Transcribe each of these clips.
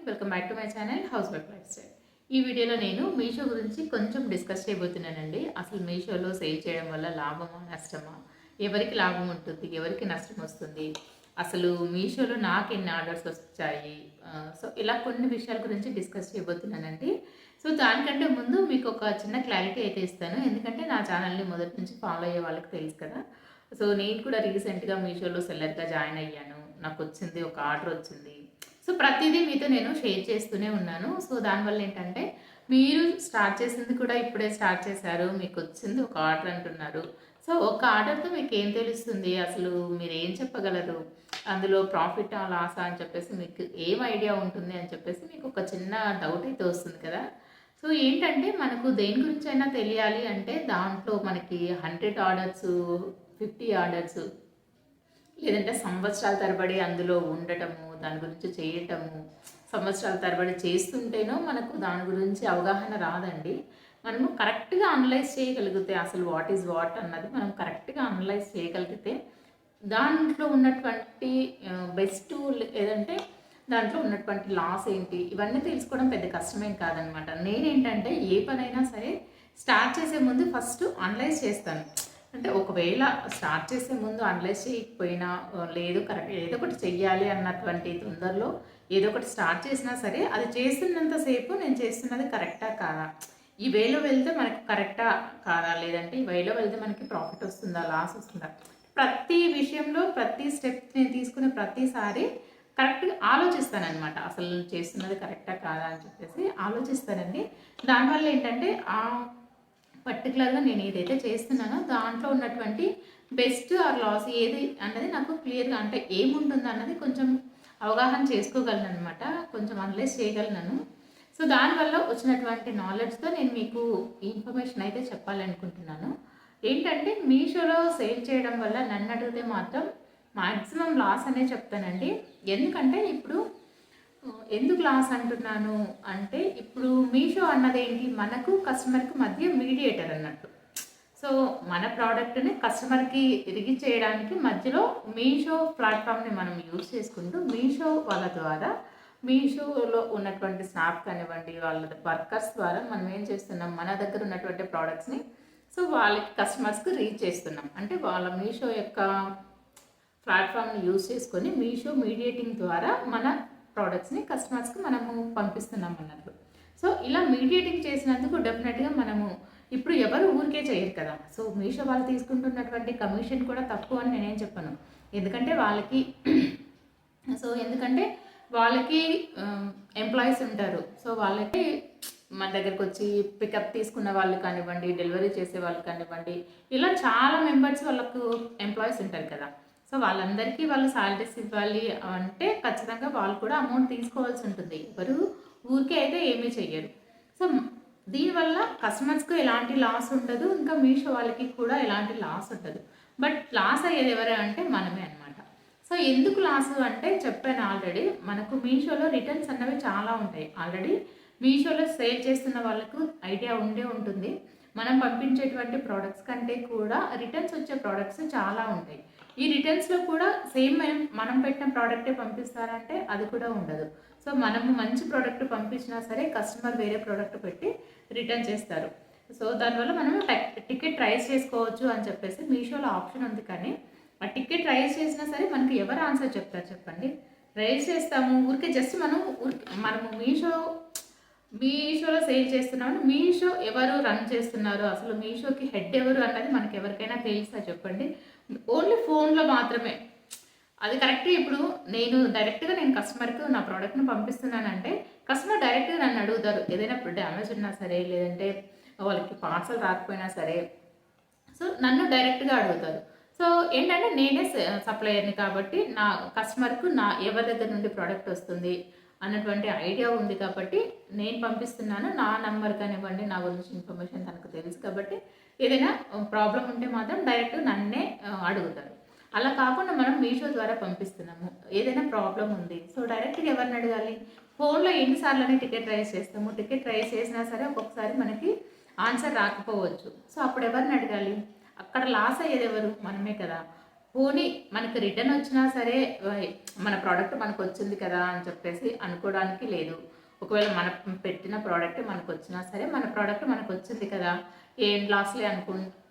Welcome back to my channel house wife life style. ఈ వీడియోలో నేను మీషో గురించి కొంచెం డిస్కస్ చేయబోతున్నానండి. అసలు మీషోలో సేల్ చేయడం వల్ల లాభమా నష్టమా, ఎవరికి లాభం ఉంటుంది, ఎవరికి నష్టం వస్తుంది, అసలు మీషోలో నాకు ఎన్ని ఆర్డర్స్ వచ్చాయి, సో ఇలా కొన్ని విషయాల గురించి డిస్కస్ చేయబోతున్నానండి. సో దానికంటే ముందు మీకు ఒక చిన్న క్లారిటీ అయితే ఇస్తాను, ఎందుకంటే నా ఛానల్ని మొదటి నుంచి ఫాలో అయ్యే వాళ్ళకి తెలుసు కదా. సో నేను కూడా రీసెంట్గా మీషోలో సెల్లర్గా జాయిన్ అయ్యాను. నాకు వచ్చింది ఒక ఆర్డర్ వచ్చింది. సో ప్రతిదీ మీతో నేను షేర్ చేస్తూనే ఉన్నాను. సో దానివల్ల ఏంటంటే మీరు స్టార్ట్ చేసింది కూడా ఇప్పుడే స్టార్ట్ చేశారు, మీకు వచ్చింది ఒక ఆర్డర్ అంటున్నారు. సో ఒక ఆర్డర్తో మీకు ఏం తెలుస్తుంది, అసలు మీరు ఏం చెప్పగలరు, అందులో ప్రాఫిటా లాసా అని చెప్పేసి మీకు ఏం ఐడియా ఉంటుంది అని చెప్పేసి మీకు ఒక చిన్న డౌట్ అయితే వస్తుంది కదా. సో ఏంటంటే మనకు దేని గురించి అయినా తెలియాలి అంటే దాంట్లో మనకి 100 ఆర్డర్స్, 50 ఆర్డర్స్, లేదంటే సంవత్సరాల తరబడి అందులో ఉండటము, దాని గురించి చేయటము, సంవత్సరాల తరబడి చేస్తుంటేనో మనకు దాని గురించి అవగాహన రాదండి. మనము కరెక్ట్గా అనలైజ్ చేయగలిగితే అసలు వాట్ ఈజ్ వాట్ అన్నది మనం కరెక్ట్గా అనలైజ్ చేయగలిగితే దాంట్లో ఉన్నటువంటి బెస్ట్ ఏదంటే దాంట్లో ఉన్నటువంటి లాస్ ఏంటి, ఇవన్నీ తెలుసుకోవడం పెద్ద కష్టమేం కాదనమాట. నేనేంటంటే ఏ పనైనా సరే స్టార్ట్ చేసే ముందు ఫస్ట్ అనలైజ్ చేస్తాను. అంటే ఒకవేళ స్టార్ట్ చేసే ముందు అనలైజ్ చేయకపోయినా లేదు కరెక్ట్ ఏదో ఒకటి చెయ్యాలి అన్నటువంటి తొందరలో ఏదో ఒకటి స్టార్ట్ చేసినా సరే అది చేస్తున్నంతసేపు నేను చేస్తున్నది కరెక్టా కాదా, ఈ వేలో వెళ్తే మనకి కరెక్టా కాదా, లేదంటే ఈ వేలో వెళ్తే మనకి ప్రాఫిట్ వస్తుందా లాస్ వస్తుందా, ప్రతి విషయంలో ప్రతి స్టెప్ నేను తీసుకునే ప్రతిసారి కరెక్ట్గా ఆలోచిస్తానమాట. అసలు చేస్తున్నది కరెక్టా కాదా అని చెప్పేసి ఆలోచిస్తానండి. దానివల్ల ఏంటంటే పర్టికులర్గా నేను ఏదైతే చేస్తున్నానో దాంట్లో ఉన్నటువంటి బెస్ట్ ఆర్ లాస్ ఏది అన్నది నాకు క్లియర్గా, అంటే ఏముంటుంది అన్నది కొంచెం అవగాహన చేసుకోగలను అనమాట, కొంచెం అనలైజ్ చేయగలను. సో దానివల్ల వచ్చినటువంటి నాలెడ్జ్తో నేను మీకు ఈ ఇన్ఫర్మేషన్ అయితే చెప్పాలనుకుంటున్నాను. ఏంటంటే మీషోలో సేల్ చేయడం వల్ల నన్ను అడిగితే మాత్రం మ్యాక్సిమం లాస్ అనే చెప్తానండి. ఎందుకంటే ఇప్పుడు ఎందుకు లాస్ అంటున్నాను అంటే, ఇప్పుడు మీషో అన్నదేంటి, మనకు కస్టమర్కి మధ్య మీడియేటర్ అన్నట్టు. సో మన ప్రోడక్ట్ని కస్టమర్కి తిరిగి చేయడానికి మధ్యలో మీషో ప్లాట్ఫామ్ని మనం యూజ్ చేసుకుంటూ మీషో వాళ్ళ ద్వారా, మీషోలో ఉన్నటువంటి స్నాప్ కానివ్వండి, వాళ్ళ వర్కర్స్ ద్వారా మనం ఏం చేస్తున్నాం, మన దగ్గర ఉన్నటువంటి ప్రోడక్ట్స్ని సో వాళ్ళకి కస్టమర్స్కి రీచ్ చేస్తున్నాం. అంటే వాళ్ళ మీషో యొక్క ప్లాట్ఫామ్ని యూజ్ చేసుకొని మీషో మీడియేటింగ్ ద్వారా మన ప్రోడక్ట్స్ని కస్టమర్స్కి మనము పంపిస్తున్నాం అన్నట్లు. సో ఇలా మీడియేటింగ్ చేసినందుకు డెఫినెట్గా మనము ఇప్పుడు ఎవరు ఊరికే చేయరు కదా. సో మీషో వాళ్ళు తీసుకుంటున్నటువంటి కమిషన్ కూడా తక్కువ అని నేనేం చెప్పను, ఎందుకంటే వాళ్ళకి ఎంప్లాయీస్ ఉంటారు. సో వాళ్ళకి మన దగ్గరకు వచ్చి పికప్ తీసుకున్న వాళ్ళు కానివ్వండి, డెలివరీ చేసే వాళ్ళు కానివ్వండి, ఇలా చాలా మెంబర్స్ వాళ్ళకు ఎంప్లాయీస్ ఉంటారు కదా. సో వాళ్ళందరికీ వాళ్ళు శాలరీస్ ఇవ్వాలి అంటే ఖచ్చితంగా వాళ్ళు కూడా అమౌంట్ తీసుకోవాల్సి ఉంటుంది. ఎవరు ఊరికే అయితే ఏమీ చెయ్యరు. సో దీనివల్ల కస్టమర్స్కి ఎలాంటి లాస్ ఉండదు, ఇంకా మీషో వాళ్ళకి కూడా ఎలాంటి లాస్ ఉండదు. బట్ లాస్ అయ్యేది ఎవరు అంటే మనమే అనమాట. సో ఎందుకు లాస్ అంటే చెప్పాను ఆల్రెడీ, మనకు మీషోలో రిటర్న్స్ అన్నవి చాలా ఉంటాయి. ఆల్రెడీ మీషోలో సేల్ చేస్తున్న వాళ్ళకు ఐడియా ఉండే ఉంటుంది. మనం పంపించేటువంటి ప్రోడక్ట్స్ కంటే కూడా రిటర్న్స్ వచ్చే ప్రోడక్ట్స్ చాలా ఉంటాయి. ఈ రిటర్న్స్లో కూడా సేమ్ మనం పెట్టిన ప్రోడక్టే పంపిస్తారంటే అది కూడా ఉండదు. సో మనము మంచి ప్రోడక్ట్ పంపించినా సరే కస్టమర్ వేరే ప్రోడక్ట్ పెట్టి రిటర్న్ చేస్తారు. సో దానివల్ల మనం టికెట్ రైజ్ చేసుకోవచ్చు అని చెప్పేసి మీషోలో ఆప్షన్ ఉంది. కానీ ఆ టికెట్ రైజ్ చేసినా సరే మనకి ఎవరు ఆన్సర్ చెప్తారు చెప్పండి. రైజ్ చేస్తాము ఊరికే జస్ట్ మనము మీషోలో సేల్ చేస్తున్నాము, మీషో ఎవరు రన్ చేస్తున్నారు, అసలు మీషోకి హెడ్ ఎవరు అన్నది మనకి ఎవరికైనా తెలుసా చెప్పండి. ఓన్లీ ఫోన్లో మాత్రమే అది కరెక్ట్. ఇప్పుడు డైరెక్ట్గా నేను కస్టమర్కి నా ప్రోడక్ట్ని పంపిస్తున్నానంటే కస్టమర్ డైరెక్ట్గా నన్ను అడుగుతారు, ఏదైనా డ్యామేజ్ ఉన్నా సరే, లేదంటే వాళ్ళకి పార్సల్ రాకపోయినా సరే, సో నన్ను డైరెక్ట్గా అడుగుతారు. సో ఏంటంటే నేనే సప్లయర్ని కాబట్టి నా కస్టమర్కు ఎవరి దగ్గర నుండి ప్రోడక్ట్ వస్తుంది అన్నటువంటి ఐడియా ఉంది కాబట్టి నేను పంపిస్తున్నాను. నా నెంబర్ కానివ్వండి, నా గురించి ఇన్ఫర్మేషన్ తనకు తెలుసు కాబట్టి ఏదైనా ప్రాబ్లం ఉంటే మాత్రం డైరెక్ట్ నన్నే అడుగుతారు. అలా కాకుండా మనం మీషో ద్వారా పంపిస్తున్నాము, ఏదైనా ప్రాబ్లం ఉంది సో డైరెక్ట్గా ఎవరిని అడగాలి. ఫోన్లో ఎన్నిసార్లు టికెట్ రైజ్ చేస్తాము, టికెట్ రైజ్ చేసినా సరే ఒక్కొక్కసారి మనకి ఆన్సర్ రాకపోవచ్చు. సో అప్పుడు ఎవరిని అడగాలి, అక్కడ లాస్ అయ్యేది ఎవరు, మనమే కదా. పోనీ మనకు రిటర్న్ వచ్చినా సరే మన ప్రోడక్ట్ మనకు వచ్చింది కదా అని చెప్పేసి అనుకోవడానికి లేదు. ఒకవేళ మనం పెట్టిన ప్రోడక్ట్ మనకు వచ్చినా సరే మన ప్రోడక్ట్ మనకు వచ్చింది కదా, ఏం లాస్లే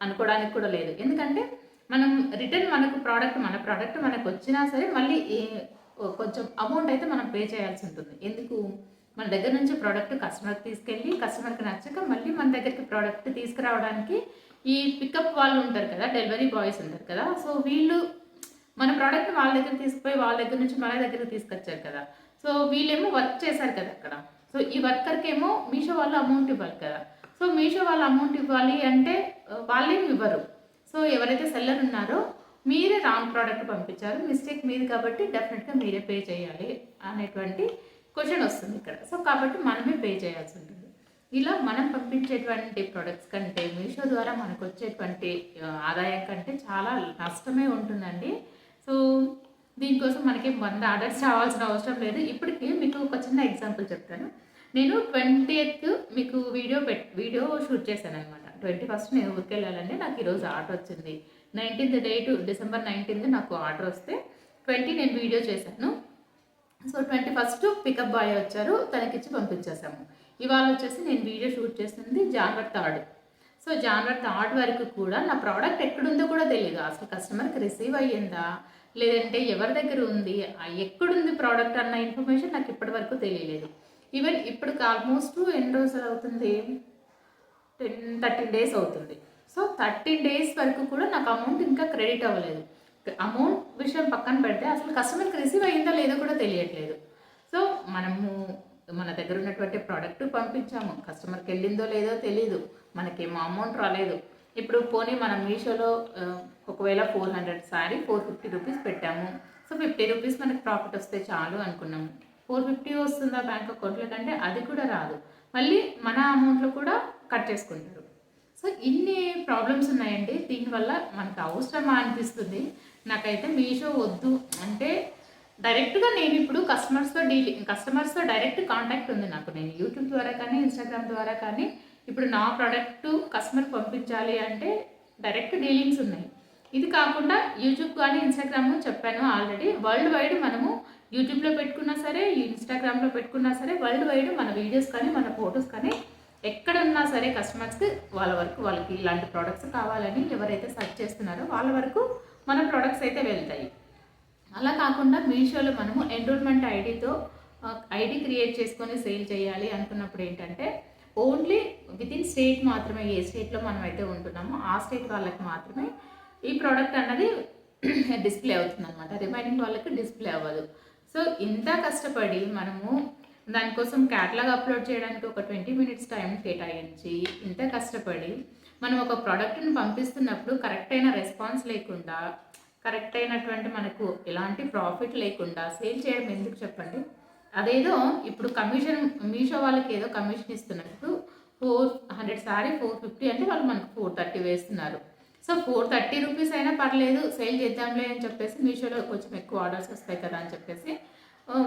అనుకోవడానికి కూడా లేదు. ఎందుకంటే మనం రిటర్న్ మన ప్రోడక్ట్ మనకు వచ్చినా సరే మళ్ళీ కొంచెం అమౌంట్ అయితే మనం పే చేయాల్సి ఉంటుంది. ఎందుకు? మన దగ్గర నుంచి ప్రోడక్ట్ కస్టమర్కి తీసుకెళ్ళి కస్టమర్కి నచ్చక మళ్ళీ మన దగ్గరికి ప్రోడక్ట్ తీసుకురావడానికి ఈ పికప్ వాళ్ళు ఉంటారు కదా, డెలివరీ బాయ్స్ ఉంటారు కదా, సో వీళ్ళు మన ప్రోడక్ట్ వాళ్ళ దగ్గర తీసుకుపోయి వాళ్ళ దగ్గర నుంచి మన దగ్గరికి తీసుకొచ్చారు కదా, సో వీళ్ళేమో వర్క్ చేశారు కదా అక్కడ. సో ఈ వర్కర్కి ఏమో మీషో వాళ్ళు అమౌంట్ ఇవ్వాలి కదా. సో మీషో వాళ్ళు అమౌంట్ ఇవ్వాలి అంటే వాళ్ళేమి ఇవ్వరు. సో ఎవరైతే సెల్లర్ ఉన్నారో మీరే రాంగ్ ప్రోడక్ట్ పంపించారు, మిస్టేక్ మీది కాబట్టి డెఫినెట్గా మీరే పే చేయాలి అనేటువంటి క్వశ్చన్ వస్తుంది ఇక్కడ. సో కాబట్టి మనమే పే చేయాల్సి ఉంటుంది. ఇలా మనం పంపించేటువంటి ప్రొడక్ట్స్ కంటే మీషో ద్వారా మనకు వచ్చేటువంటి ఆదాయం కంటే చాలా నష్టమే ఉంటుందండి. సో దీనికోసం మనకి 100 ఆర్డర్స్ రావాల్సిన అవసరం లేదు. ఇప్పటికీ మీకు ఒక చిన్న ఎగ్జాంపుల్ చెప్తాను. నేను 20th మీకు వీడియో షూట్ చేశాను అనమాట. 21st నేను ఊరికి వెళ్ళాలండి, నాకు ఈరోజు ఆర్డర్ వచ్చింది. 19th డేట్ డిసెంబర్ 19th నాకు ఆర్డర్ వస్తే 20 నేను వీడియో చేశాను. సో 21st పికప్ బాయ్ వచ్చారు, తనకిచ్చి పంపించేసాము. ఇవాళ వచ్చేసి నేను వీడియో షూట్ చేసింది జనవరి 3rd. సో జనవరి 3rd వరకు కూడా నా ప్రోడక్ట్ ఎక్కడుందో కూడా తెలియదు. అసలు కస్టమర్కి రిసీవ్ అయ్యిందా లేదంటే ఎవరి దగ్గర ఉంది, ఎక్కడుంది ప్రోడక్ట్ అన్న ఇన్ఫర్మేషన్ నాకు ఇప్పటి వరకు తెలియలేదు. ఈవెన్ ఇప్పటికి ఆల్మోస్ట్ ఎన్ని రోజులు అవుతుంది, 13 డేస్ అవుతుంది. సో 13 డేస్ వరకు కూడా నాకు అమౌంట్ ఇంకా క్రెడిట్ అవ్వలేదు. అమౌంట్ విషయం పక్కన పెడితే అసలు కస్టమర్కి రిసీవ్ అయ్యిందా లేదో కూడా తెలియట్లేదు. సో మనము మన దగ్గర ఉన్నటువంటి ప్రోడక్ట్ పంపించాము, కస్టమర్కి వెళ్ళిందో లేదో తెలియదు, మనకేమో అమౌంట్ రాలేదు. ఇప్పుడు పోనీ మనం మీషోలో ఒకవేళ 400 శారీ 450 రూపీస్ పెట్టాము. సో 50 రూపీస్ మనకి ప్రాఫిట్ వస్తే చాలు అనుకున్నాము. 450 వస్తుందా బ్యాంక్ అకౌంట్లో కంటే అది కూడా రాదు, మళ్ళీ మన అమౌంట్లో కూడా కట్ చేసుకుంటారు. సో ఇన్ని ప్రాబ్లమ్స్ ఉన్నాయండి. దీనివల్ల మనకు అవసరమా అనిపిస్తుంది. నాకైతే మీషో వద్దు అంటే డైరెక్ట్గా నేను ఇప్పుడు కస్టమర్స్తో డైరెక్ట్ కాంటాక్ట్ ఉంది నాకు. నేను యూట్యూబ్ ద్వారా కానీ ఇన్స్టాగ్రామ్ ద్వారా కానీ ఇప్పుడు నా ప్రోడక్ట్ కస్టమర్కి పంపించాలి అంటే డైరెక్ట్ డీలింగ్స్ ఉన్నాయి. ఇది కాకుండా యూట్యూబ్ కానీ ఇన్స్టాగ్రామ్ చెప్పాను ఆల్రెడీ, వరల్డ్ వైడ్ మనము యూట్యూబ్లో పెట్టుకున్నా సరే ఇన్స్టాగ్రామ్లో పెట్టుకున్నా సరే వరల్డ్ వైడ్ మన వీడియోస్ కానీ మన ఫొటోస్ కానీ ఎక్కడ ఉన్నా సరే కస్టమర్స్కి వాళ్ళకి ఇలాంటి ప్రోడక్ట్స్ కావాలని ఎవరైతే సెర్చ్ చేస్తున్నారో వాళ్ళ వరకు మన ప్రోడక్ట్స్ అయితే వెళ్తాయి. అలా కాకుండా మీషోలో మనము ఎన్రోల్మెంట్ ఐడి క్రియేట్ చేసుకొని సేల్ చేయాలి అనుకున్నప్పుడు ఏంటంటే ఓన్లీ వితిన్ స్టేట్ మాత్రమే, ఏ స్టేట్లో మనం అయితే ఉంటున్నామో ఆ స్టేట్ వాళ్ళకి మాత్రమే ఈ ప్రోడక్ట్ అన్నది డిస్ప్లే అవుతుంది అనమాట. రిమైనింగ్ వాళ్ళకి డిస్ప్లే అవ్వదు. సో ఇంత కష్టపడి మనము దానికోసం క్యాటలాగ్ అప్లోడ్ చేయడానికి ఒక 20 minutes టైం కేటాయించి ఇంత కష్టపడి మనం ఒక ప్రోడక్ట్ని పంపిస్తున్నప్పుడు కరెక్ట్ అయిన రెస్పాన్స్ లేకుండా, కరెక్ట్ అయినటువంటి మనకు ఎలాంటి ప్రాఫిట్ లేకుండా సేల్ చేయడం ఎందుకు చెప్పండి? అదేదో ఇప్పుడు కమిషన్ మీషో వాళ్ళకి ఏదో కమిషన్ ఇస్తున్నట్టు 400 శారీ 450 అంటే వాళ్ళు మనకు 430 వేస్తున్నారు. సో 430 రూపీస్ అయినా పర్లేదు సేల్ చేద్దాంలే అని చెప్పేసి మీషోలో కొంచెం ఎక్కువ ఆర్డర్స్ వస్తాయి కదా అని చెప్పేసి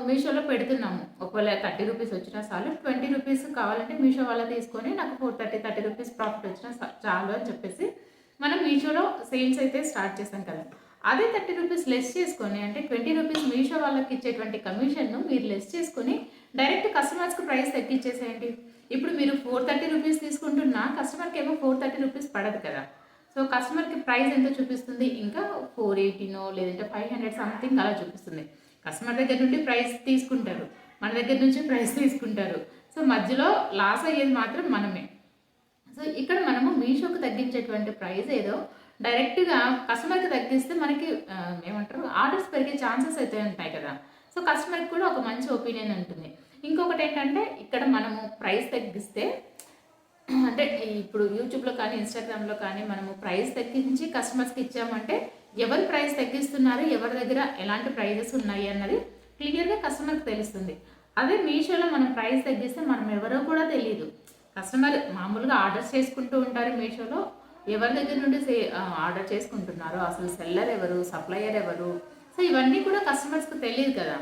మీషోలో పెడుతున్నాము. ఒకవేళ 30 రూపీస్ వచ్చినా చాలు, 20 రూపీస్ కావాలంటే మీషో వాళ్ళ తీసుకొని నాకు 30 రూపీస్ ప్రాఫిట్ వచ్చినా చాలు అని చెప్పేసి మనం మీషోలో సేల్స్ అయితే స్టార్ట్ చేసాం కదా. అదే 30 రూపీస్ లెస్ చేసుకొని అంటే 20 రూపీస్ మీషో వాళ్ళకి ఇచ్చేటువంటి కమిషన్ను మీరు లెస్ చేసుకొని డైరెక్ట్ కస్టమర్స్కి ప్రైస్ తగ్గించేసేయండి. ఇప్పుడు మీరు 430 రూపీస్ తీసుకుంటున్నా కస్టమర్కి ఏమో 430 రూపీస్ పడదు కదా. సో కస్టమర్కి ప్రైస్ ఎంత చూపిస్తుంది, ఇంకా 480 లేదంటే 500 సంథింగ్ అలా చూపిస్తుంది. కస్టమర్ దగ్గర నుండి ప్రైస్ తీసుకుంటారు, మన దగ్గర నుంచి ప్రైస్ తీసుకుంటారు. సో మధ్యలో లాస్ అయ్యేది మాత్రం మనమే. సో ఇక్కడ మనము మీషోకి తగ్గించేటువంటి ప్రైస్ ఏదో డైరెక్ట్గా కస్టమర్కి తగ్గిస్తే మనకి ఏమంటారు ఆర్డర్స్ పెరిగే ఛాన్సెస్ అయితే ఉంటాయి కదా. సో కస్టమర్కి కూడా ఒక మంచి ఒపీనియన్ ఉంటుంది. ఇంకొకటి ఏంటంటే ఇక్కడ మనము ప్రైస్ తగ్గిస్తే అంటే ఇప్పుడు యూట్యూబ్లో కానీ ఇన్స్టాగ్రామ్లో కానీ మనము ప్రైస్ తగ్గించి కస్టమర్స్కి ఇచ్చామంటే ఎవరు ప్రైస్ తగ్గిస్తున్నారు, ఎవరి దగ్గర ఎలాంటి ప్రైజెస్ ఉన్నాయి అన్నది క్లియర్గా కస్టమర్కి తెలుస్తుంది. అదే మీషోలో మనం ప్రైస్ తగ్గిస్తే మనం ఎవరో కూడా తెలియదు. కస్టమర్ మామూలుగా ఆర్డర్స్ చేసుకుంటూ ఉంటారు మీషోలో, ఎవరి దగ్గర నుండి ఆర్డర్ చేసుకుంటున్నారో, అసలు సెల్లర్ ఎవరు, సప్లయర్ ఎవరు, సో ఇవన్నీ కూడా కస్టమర్స్కి తెలియదు కదా.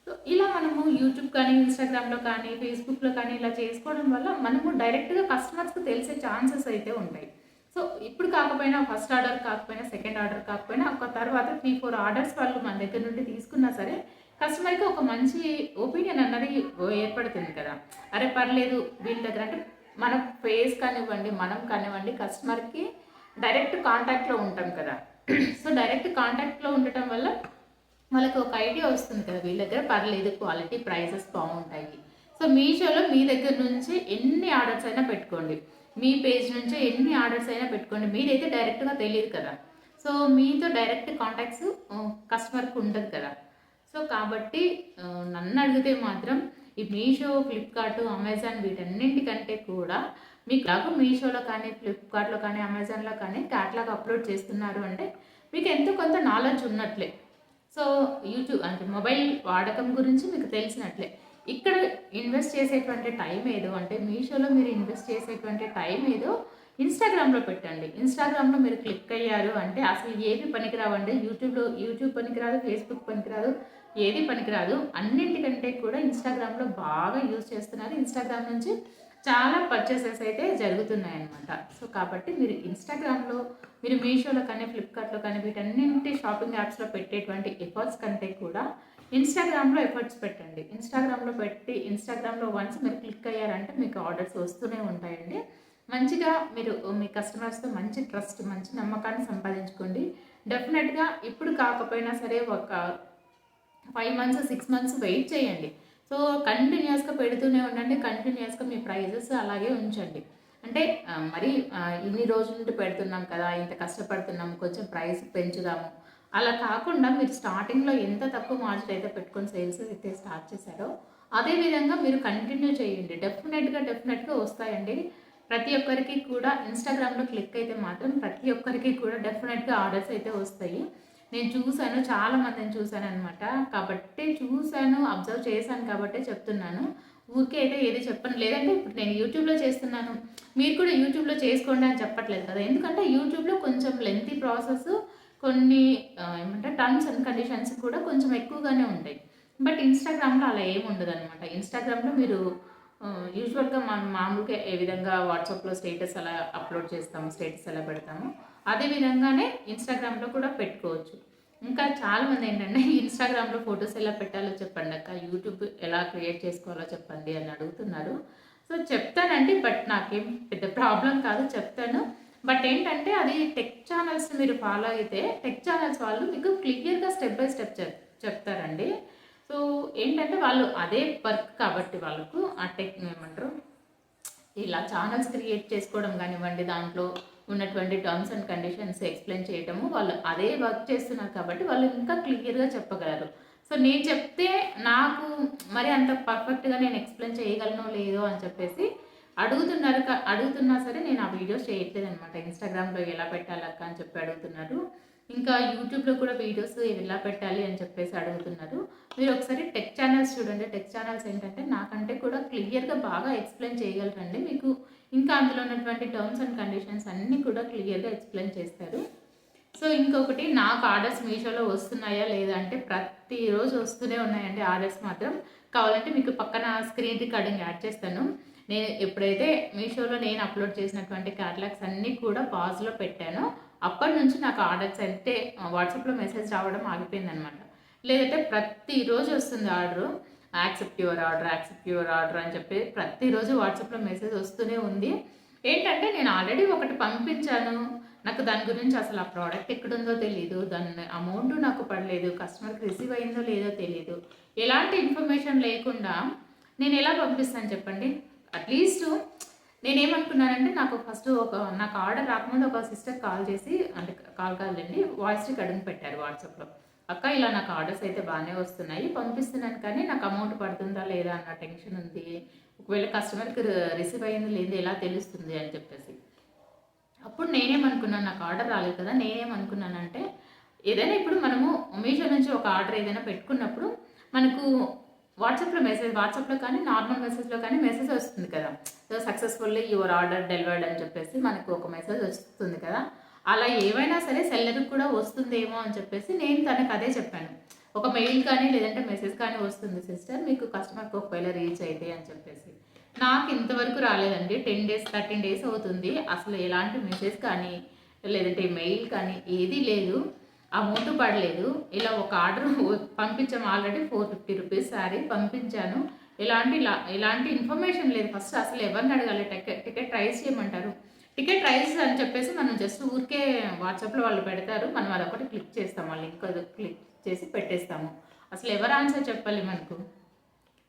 సో ఇలా మనము యూట్యూబ్ కానీ ఇన్స్టాగ్రామ్లో కానీ ఫేస్బుక్లో కానీ ఇలా చేసుకోవడం వల్ల మనము డైరెక్ట్గా కస్టమర్స్కి తెలిసే ఛాన్సెస్ అయితే ఉంటాయి. సో ఇప్పుడు కాకపోయినా ఫస్ట్ ఆర్డర్ కాకపోయినా, సెకండ్ ఆర్డర్ కాకపోయినా ఒక తర్వాత 3-4 ఆర్డర్స్ వాళ్ళు మన దగ్గర నుండి తీసుకున్నా సరే కస్టమర్‌కి ఒక మంచి ఒపీనియన్ అన్నది ఏర్పడుతుంది కదా! అరే! పర్లేదు వీళ్ళ దగ్గర అంటే మన ఫేస్ కానివ్వండి, మనం కానివ్వండి కస్టమర్‌కి డైరెక్ట్ కాంటాక్ట్‌లో ఉంటాం కదా! సో, డైరెక్ట్ కాంటాక్ట్‌లో ఉండటం వల్ల వాళ్ళకి ఒక ఐడియా వస్తుంది కదా! వీళ్ళ దగ్గర పర్లేదు క్వాలిటీ, ప్రైసెస్ బావుంటాయి. సో, మీషోలో మీ దగ్గర నుంచి ఎన్ని ఆర్డర్స్ అయినా పెట్టుకోండి. మీ పేజ్ నుంచి ఎన్ని ఆర్డర్స్ అయినా పెట్టుకోండి. మీరైతే డైరెక్ట్‌గా తెలీదు కదా! సో, మీతో డైరెక్ట్ కాంటాక్ట్స్ కస్టమర్‌కి ఉండదు కదా! సో, కాబట్టి నన్ను అడిగితే మాత్రం ఈ మీషో, ఫ్లిప్‌కార్ట్, అమెజాన్ వీటన్నింటికంటే కూడా మీకు ఎలాగో మీషోలో కానీ, ఫ్లిప్‌కార్ట్‌లో కానీ, అమెజాన్‌లో కానీ క్యాటలాగ్ అప్‌లోడ్ చేస్తున్నారు అంటే మీకు ఎంతో కొంత నాలెడ్జ్ ఉన్నట్లే. సో, యూట్యూబ్ అంటే మొబైల్ వాడకం గురించి మీకు తెలిసినట్లే. ఇక్కడ ఇన్వెస్ట్ చేసేటువంటి టైం ఏదో అంటే మీషోలో మీరు ఇన్వెస్ట్ చేసేటువంటి టైం ఏదో ఇన్‌స్టాగ్రామ్‌లో పెట్టండి. ఇన్‌స్టాగ్రామ్‌లో మీరు క్లిక్ అయ్యారు అంటే అసలు ఏవి పనికిరావండి. యూట్యూబ్ పనికిరాదు, ఫేస్‌బుక్ పనికిరాదు, ఏది పనికిరాదు. అన్నింటికంటే కూడా ఇన్‌స్టాగ్రామ్‌లో బాగా యూజ్ చేస్తున్నారు. ఇన్‌స్టాగ్రామ్ నుంచి చాలా పర్చేసెస్ అయితే జరుగుతున్నాయన్నమాట. సో, కాబట్టి మీరు ఇన్‌స్టాగ్రామ్‌లో మీరు మీషోలో కానీ, ఫ్లిప్‌కార్ట్‌లో కానీ వీటన్నింటి షాపింగ్ యాప్స్‌లో పెట్టేటువంటి ఎఫర్ట్స్ కంటే కూడా ఇన్‌స్టాగ్రామ్‌లో ఎఫర్ట్స్ పెట్టండి. ఇన్‌స్టాగ్రామ్‌లో పెట్టి ఇన్‌స్టాగ్రామ్‌లో వన్స్ మీరు క్లిక్ అయ్యారంటే మీకు ఆర్డర్స్ వస్తూనే ఉంటాయండి. మంచిగా మీరు మీ కస్టమర్స్‌తో మంచి ట్రస్ట్, మంచి నమ్మకాన్ని సంపాదించుకోండి. డెఫినెట్‌గా ఇప్పుడు కాకపోయినా సరే ఒక 5 మంత్స్, 6 మంత్స్ వెయిట్ చేయండి. సో, కంటిన్యూయస్‌గా పెడుతూనే ఉండండి. కంటిన్యూయస్‌గా మీ ప్రైజెస్ అలాగే ఉంచండి. అంటే మరి ఇన్ని రోజుల నుండి పెడుతున్నాం కదా! ఇంత కష్టపడుతున్నాం కొంచెం ప్రైస్ పెంచుదాము. అలా కాకుండా మీరు స్టార్టింగ్‌లో ఎంత తక్కువ మార్జిన్ అయితే పెట్టుకొని సేల్స్ అయితే స్టార్ట్ చేశారో, అదే విధంగా మీరు కంటిన్యూ చేయండి. డెఫినెట్‌గా వస్తాయండి. ప్రతి ఒక్కరికి కూడా ఇన్‌స్టాగ్రామ్‌లో క్లిక్ అయితే మాత్రం ప్రతి ఒక్కరికి కూడా డెఫినెట్‌గా ఆర్డర్స్ అయితే వస్తాయి. నేను చూసాను. చాలా మందిని చూసాననమాట. కాబట్టి చూసాను, అబ్జర్వ్ చేశాను కాబట్టే చెప్తున్నాను. ఊరికే అయితే ఏది చెప్పను. లేదంటే ఇప్పుడు నేను యూట్యూబ్‌లో చేస్తున్నాను. మీరు కూడా యూట్యూబ్‌లో చేసుకోండి అని చెప్పట్లేదు కదా! ఎందుకంటే యూట్యూబ్‌లో కొంచెం లెంతీ ప్రాసెస్ కొన్ని ఏమంటారు టర్మ్స్ అండ్ కండిషన్స్ కూడా కొంచెం ఎక్కువగానే ఉంటాయి. బట్ ఇన్‌స్టాగ్రామ్‌లో అలా ఏమి ఉండదనమాట. ఇన్‌స్టాగ్రామ్‌లో మీరు యూజువల్‌గా మనం మామూలుగా ఏ విధంగా వాట్సాప్‌లో స్టేటస్ అలా అప్‌లోడ్ చేస్తాము, స్టేటస్ ఎలా పెడతామో, అదే విధంగానే ఇన్‌స్టాగ్రామ్‌లో కూడా పెట్టుకోవచ్చు. ఇంకా చాలామంది ఏంటంటే ఇన్‌స్టాగ్రామ్‌లో ఫోటోస్ ఎలా పెట్టాలో చెప్పండక్క, యూట్యూబ్ ఎలా క్రియేట్ చేసుకోవాలో చెప్పండి అని అడుగుతున్నారు. సో, చెప్తానండి. బట్ నాకేం పెద్ద ప్రాబ్లమ్ కాదు చెప్తాను. బట్ ఏంటంటే అది టెక్ ఛానల్స్ మీరు ఫాలో అయితే టెక్ ఛానల్స్ వాళ్ళు మీకు క్లియర్‌గా స్టెప్ బై స్టెప్ చెప్తారండి. సో, ఏంటంటే వాళ్ళు అదే వర్క్ కాబట్టి వాళ్ళకు ఆ టెక్ ఏమంటారు ఇలా ఛానల్స్ క్రియేట్ చేసుకోవడం కానివ్వండి, దాంట్లో ఉన్నటువంటి టర్మ్స్ అండ్ కండిషన్స్ ఎక్స్‌ప్లెయిన్ చేయటము, వాళ్ళు అదే వర్క్ చేస్తున్నారు కాబట్టి వాళ్ళు ఇంకా క్లియర్‌గా చెప్పగలరు. సో, నేను చెప్తే నాకు మరి అంత పర్ఫెక్ట్‌గా నేను ఎక్స్‌ప్లెయిన్ చేయగలనో లేదో అని చెప్పేసి అడుగుతున్నా సరే నేను ఆ వీడియోస్ చేయట్లేదనమాట. ఇన్‌స్టాగ్రామ్‌లో ఎలా పెట్టాలక్క అని చెప్పి అడుగుతున్నారు. ఇంకా యూట్యూబ్‌లో కూడా వీడియోస్ ఎలా పెట్టాలి అని చెప్పేసి అడుగుతున్నారు. మీరు ఒకసారి టెక్ ఛానల్స్ చూడండి. టెక్ ఛానల్స్ ఏంటంటే నాకంటే కూడా క్లియర్‌గా బాగా ఎక్స్‌ప్లెయిన్ చేయగలరండి. మీకు ఇంకా అందులో ఉన్నటువంటి టర్మ్స్ అండ్ కండిషన్స్ అన్నీ కూడా క్లియర్‌గా ఎక్స్‌ప్లెయిన్ చేస్తారు. సో, ఇంకొకటి నాకు ఆర్డర్స్ మీషోలో వస్తున్నాయా లేదా అంటే ప్రతిరోజు వస్తూనే ఉన్నాయండి ఆర్డర్స్ మాత్రం. కావాలంటే మీకు పక్కన స్క్రీన్ రికార్డింగ్ యాడ్ చేస్తాను. నేను ఎప్పుడైతే మీషోలో నేను అప్‌లోడ్ చేసినటువంటి క్యాటలాగ్స్ అన్నీ కూడా పాజ్‌లో పెట్టానో అప్పటినుంచి నాకు ఆర్డర్స్ అయితే వాట్సాప్‌లో మెసేజ్ రావడం ఆగిపోయిందనమాట. లేదంటే ప్రతిరోజు వస్తుంది ఆర్డరు. యాక్సెప్ట్ యువర్ ఆర్డర్ అని చెప్పి ప్రతిరోజు వాట్సాప్‌లో మెసేజ్ వస్తూనే ఉంది. ఏంటంటే నేను ఆల్రెడీ ఒకటి పంపించాను. నాకు దాని గురించి అసలు ఆ ప్రోడక్ట్ ఎక్కడుందో తెలీదు. దాని అమౌంట్ నాకు పడలేదు. కస్టమర్‌కి రిసీవ్ అయిందో లేదో తెలీదు. ఎలాంటి ఇన్ఫర్మేషన్ లేకుండా నేనెలా పంపిస్తాను చెప్పండి? అట్‌లీస్టు నేనేమనుకున్నానంటే నాకు ఆర్డర్ రాకముందు ఒక సిస్టర్ కాల్ చేసి అంటే కాల్ కాదులెండి వాయిస్ రికార్డింగ్ పెట్టారు వాట్సాప్‌లో. అక్క ఇలా నాకు ఆర్డర్స్ అయితే బానే వస్తున్నాయి. పంపిస్తున్నాను కానీ నాకు అమౌంట్ పడుతుందా లేదా అన్న టెన్షన్ ఉంది. ఒకవేళ కస్టమర్‌కి రిసీవ్ అయిందో లేదో ఎలా తెలుస్తుంది అని చెప్పేసి. అప్పుడు నేనేమనుకున్నాను నాకు ఆర్డర్ రాలేదు కదా! నేనేమనుకున్నానంటే ఏదైనా ఇప్పుడు మనము మీషో నుంచి ఒక ఆర్డర్ ఏదైనా పెట్టుకున్నప్పుడు మనకు వాట్సాప్‌లో కానీ నార్మల్ మెసేజ్‌లో కానీ మెసేజ్ వస్తుంది కదా! So, successfully your order delivered అని చెప్పేసి మనకు ఒక మెసేజ్ వస్తుంది కదా! అలా ఏవైనా సరే సెల్లర్‌కి కూడా వస్తుందేమో అని చెప్పేసి నేను తనకు అదే చెప్పాను. ఒక మెయిల్ కానీ లేదంటే మెసేజ్ కానీ వస్తుంది సిస్టర్ మీకు కస్టమర్‌కి ఒకవేళ రీచ్ అయితే అని చెప్పేసి. నాకు ఇంతవరకు రాలేదండి. 10 డేస్, 13 డేస్ అవుతుంది. అసలు ఎలాంటి మెసేజ్ కానీ, లేదంటే మెయిల్ కానీ ఏదీ లేదు. అమౌంట్ పడలేదు. ఇలా ఒక ఆర్డర్ పంపించాము ఆల్రెడీ ₹450 శారీ పంపించాను. ఎలాంటి ఇన్ఫర్మేషన్ లేదు. ఫస్ట్ అసలు ఎవరిని అడగాలి? టికెట్ ట్రైస్ చేయమంటారు. టికెట్ ట్రైస్ అని చెప్పేసి మనం జస్ట్ ఊరికే వాట్సాప్‌లో వాళ్ళు పెడతారు. మనం అదొకటి క్లిక్ చేస్తాం. ఆ లింక్ అది క్లిక్ చేసి పెట్టేస్తాము. అసలు ఎవరు ఆన్సర్ చెప్పాలి మనకు?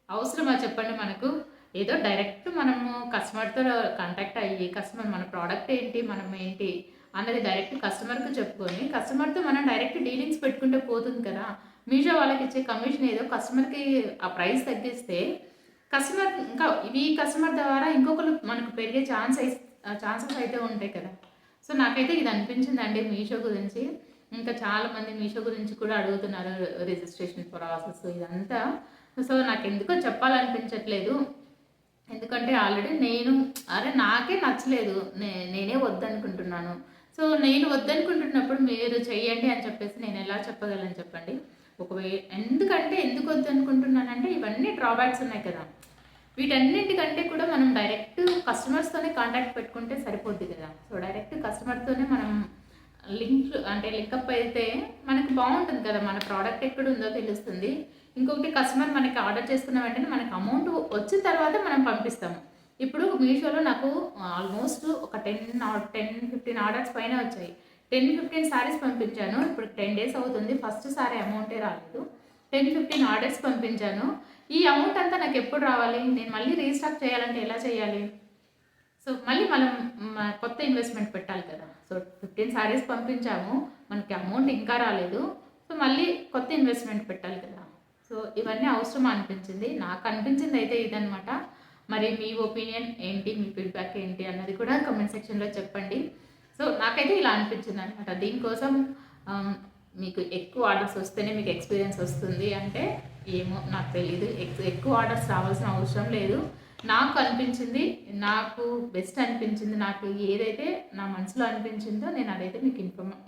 అవసరమా చెప్పండి మనకు? ఏదో డైరెక్ట్ మనము కస్టమర్‌తో కాంటాక్ట్ అయ్యి, కస్టమర్ మన ప్రోడక్ట్ ఏంటి, మనం ఏంటి అన్నది డైరెక్ట్ కస్టమర్‌కి చెప్పుకొని, కస్టమర్‌తో మనం డైరెక్ట్ డీలింగ్స్ పెట్టుకుంటే పోతుంది కదా! మీషో వాళ్ళకిచ్చే కమిషన్ ఏదో కస్టమర్‌కి ఆ ప్రైస్ తగ్గిస్తే, కస్టమర్ ఇంకా ఈ కస్టమర్ ద్వారా ఇంకొకరు మనకు పెరిగే ఛాన్సెస్ అయితే ఉంటాయి కదా! సో, నాకైతే ఇది అనిపించిందండి మీషో గురించి. ఇంకా చాలామంది మీషో గురించి కూడా అడుగుతున్నారు. రిజిస్ట్రేషన్ ప్రాసెస్ ఇదంతా. సో, నాకెందుకో చెప్పాలనిపించట్లేదు. ఎందుకంటే ఆల్రెడీ నాకే నచ్చలేదు. నేనే వద్దనుకుంటున్నాను. సో, నేను వద్దనుకుంటున్నప్పుడు మీరు చెయ్యండి అని చెప్పేసి నేనెలా చెప్పగలను చెప్పండి? ఎందుకంటే ఎందుకు వద్దనుకుంటున్నానంటే ఇవన్నీ డ్రాబ్యాక్స్ ఉన్నాయి కదా! వీటన్నిటికంటే కూడా మనం డైరెక్ట్ కస్టమర్స్‌తోనే కాంటాక్ట్ పెట్టుకుంటే సరిపోద్ది కదా! సో, డైరెక్ట్ కస్టమర్‌తోనే మనం లింకప్ అయితే మనకు బావుంటుంది కదా! మన ప్రోడక్ట్ ఎక్కడుందో తెలుస్తుంది. ఇంకొకటి కస్టమర్ మనకి ఆర్డర్ చేసుకున్న వెంటనే మనకి అమౌంట్ వచ్చిన తర్వాత మనం పంపిస్తాము. ఇప్పుడు మీషోలో నాకు ఆల్మోస్ట్ ఒక 15 ఆర్డర్స్ పైన వచ్చాయి. 15 సారీస్ పంపించాను. ఇప్పుడు 10 డేస్ అవుతుంది. ఫస్ట్ సారీ అమౌంటే రాలేదు. 15 ఆర్డర్స్ పంపించాను. ఈ అమౌంట్ అంతా నాకెప్పుడు రావాలి? నేను మళ్ళీ రీస్టాక్ చేయాలంటే ఎలా చేయాలి? సో, మళ్ళీ మనం కొత్త ఇన్వెస్ట్‌మెంట్ పెట్టాలి కదా! సో, 15 సారీస్ పంపించాము. మనకి అమౌంట్ ఇంకా రాలేదు. సో, మళ్ళీ కొత్త ఇన్వెస్ట్‌మెంట్ పెట్టాలి కదా! సో, ఇవన్నీ అవసరమా అనిపించింది. నాకు అనిపించిందయితే ఇదనమాట. మరి మీ ఒపీనియన్ ఏంటి? మీ ఫీడ్‌బ్యాక్ ఏంటి? అన్నది కూడా కామెంట్ సెక్షన్‌లో చెప్పండి. సో, నాకైతే ఇలా అనిపించిందనమాట. దీనికోసం మీకు ఎక్కువ ఆర్డర్స్ వస్తేనే మీకు ఎక్స్‌పీరియన్స్ వస్తుంది అంటే ఏమో నాకు తెలీదు. ఎక్కువ ఆర్డర్స్ రావాల్సిన అవసరం లేదు. నాకు అనిపించింది, నాకు బెస్ట్ అనిపించింది, నాకు ఏదైతే నా మనసులో అనిపించిందో నేను అదైతే మీకు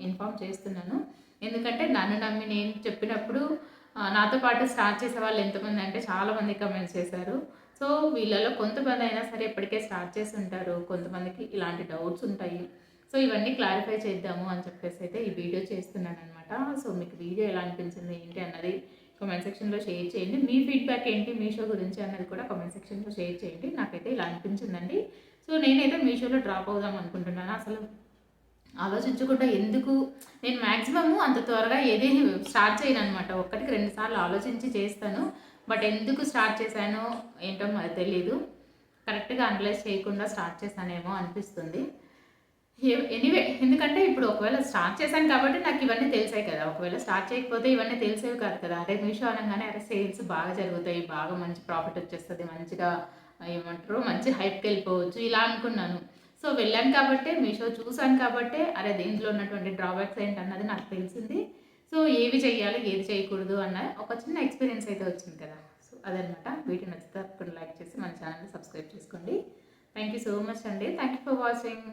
ఇన్ఫార్మ్ చేస్తున్నాను. ఎందుకంటే నన్ను నమ్మి నేను చెప్పినప్పుడు నాతో పాటు స్టార్ట్ చేసే వాళ్ళు ఎంతమంది అంటే చాలామంది కమెంట్స్ చేశారు. సో, వీళ్ళలో కొంతమంది అయినా సరే ఇప్పటికే స్టార్ట్ చేసి ఉంటారు. కొంతమందికి ఇలాంటి డౌట్స్ ఉంటాయి. సో, ఇవన్నీ క్లారిఫై చేద్దాము అని చెప్పేసి అయితే ఈ వీడియో చేస్తున్నాననమాట. సో, మీకు వీడియో ఎలా అనిపించింది ఏంటి అన్నది కామెంట్ సెక్షన్‌లో షేర్ చేయండి. మీ ఫీడ్‌బ్యాక్ ఏంటి మీషో గురించి అన్నది కూడా కామెంట్ సెక్షన్‌లో షేర్ చేయండి. నాకైతే ఇలా అనిపించిందండి. సో, నేనైతే మీషోలో డ్రాప్ అవుదాం అనుకుంటున్నాను. అసలు ఆలోచించకుండా ఎందుకు నేను మాక్సిమము అంత త్వరగా ఏది స్టార్ట్ చేయననమాట. ఒక్కటికి 2 సార్లు ఆలోచించి చేస్తాను. బట్ ఎందుకు స్టార్ట్ చేశానో ఏంటో మరి తెలీదు. కరెక్ట్‌గా అనలైజ్ చేయకుండా స్టార్ట్ చేశానేమో అనిపిస్తుంది. ఎనీవే ఎందుకంటే ఇప్పుడు ఒకవేళ స్టార్ట్ చేశాను కాబట్టి నాకు ఇవన్నీ తెలిసాయి కదా! ఒకవేళ స్టార్ట్ చేయకపోతే ఇవన్నీ తెలిసేవి కాదు కదా! అరే మీషో అనంగానే అరే సేల్స్ బాగా జరుగుతాయి. బాగా మంచి ప్రాఫిట్ వచ్చేస్తది. మంచిగా ఏమంటారు మంచి హైప్‌కెళ్ళిపోవచ్చు ఇలా అనుకున్నాను. సో, వెళ్ళాను కాబట్టే మీషో చూసాను కాబట్టే అరే దీంట్లో ఉన్నటువంటి డ్రాబ్యాక్స్ ఏంటన్నది నాకు తెలిసింది. సో, ఏవి చేయాలి, ఏది చేయకూడదు అన్న ఒక చిన్న ఎక్స్‌పీరియన్స్ అయితే వచ్చింది కదా! సో, అదనమాట. వీడియో నచ్చితే తప్పకుండా లైక్ చేసి మన ఛానెల్‌ని సబ్స్క్రైబ్ చేసుకోండి. థ్యాంక్ యూ సో మచ్ అండి. Thank you for watching.